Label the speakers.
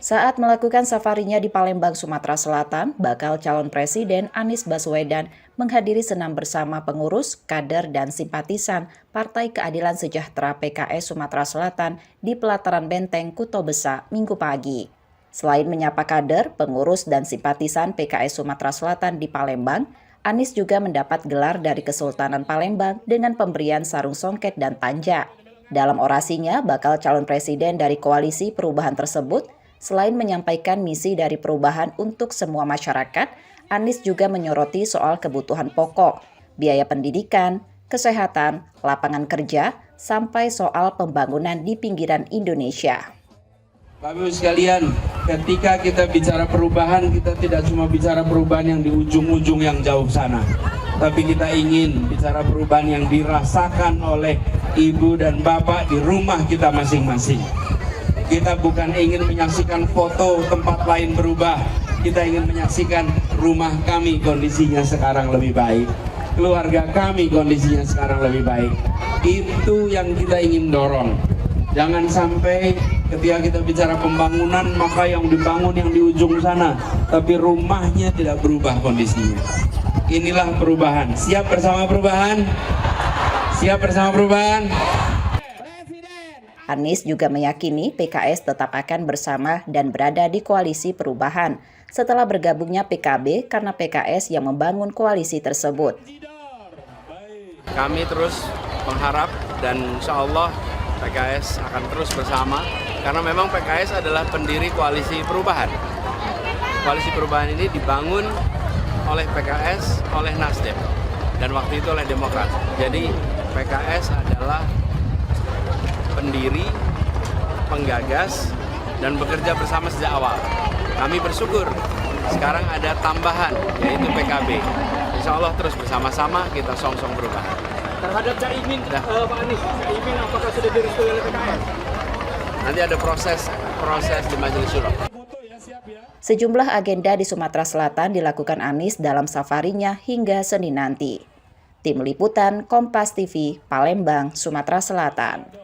Speaker 1: Saat melakukan safarinya di Palembang, Sumatera Selatan, bakal calon Presiden Anies Baswedan menghadiri senam bersama pengurus, kader, dan simpatisan Partai Keadilan Sejahtera PKS Sumatera Selatan di pelataran Benteng Kuto Besa, Minggu pagi. Selain menyapa kader, pengurus, dan simpatisan PKS Sumatera Selatan di Palembang, Anies juga mendapat gelar dari Kesultanan Palembang dengan pemberian sarung songket dan tanja. Dalam orasinya, bakal calon presiden dari koalisi perubahan tersebut, selain menyampaikan misi dari perubahan untuk semua masyarakat, Anies juga menyoroti soal kebutuhan pokok, biaya pendidikan, kesehatan, lapangan kerja, sampai soal pembangunan di pinggiran Indonesia.
Speaker 2: Bapak-Ibu sekalian, ketika kita bicara perubahan, kita tidak cuma bicara perubahan yang di ujung-ujung yang jauh sana. Tapi kita ingin bicara perubahan yang dirasakan oleh ibu dan bapak di rumah kita masing-masing. Kita bukan ingin menyaksikan foto tempat lain berubah. Kita ingin menyaksikan rumah kami kondisinya sekarang lebih baik. Keluarga kami kondisinya sekarang lebih baik. Itu yang kita ingin dorong. Jangan sampai ketika kita bicara pembangunan, maka yang dibangun yang di ujung sana, tapi rumahnya tidak berubah kondisinya. Inilah perubahan. Siap bersama perubahan? Siap bersama perubahan?
Speaker 1: Anies juga meyakini PKS tetap akan bersama dan berada di koalisi perubahan setelah bergabungnya PKB karena PKS yang membangun koalisi tersebut.
Speaker 3: Kami terus mengharap dan insya Allah PKS akan terus bersama karena memang PKS adalah pendiri koalisi perubahan. Koalisi perubahan ini dibangun oleh PKS, oleh Nasdem, dan waktu itu oleh Demokrat. Jadi PKS adalah pendiri, penggagas, dan bekerja bersama sejak awal. Kami bersyukur sekarang ada tambahan, yaitu PKB. Insya Allah terus bersama-sama kita song-song perubahan.
Speaker 4: Terhadap Caimin, Pak Anies, Caimin apakah sudah direstui oleh PKS?
Speaker 3: Nanti ada proses di Majelis Syuro.
Speaker 1: Sejumlah agenda di Sumatera Selatan dilakukan Anies dalam safarinya hingga Senin nanti. Tim Liputan Kompas TV, Palembang, Sumatera Selatan.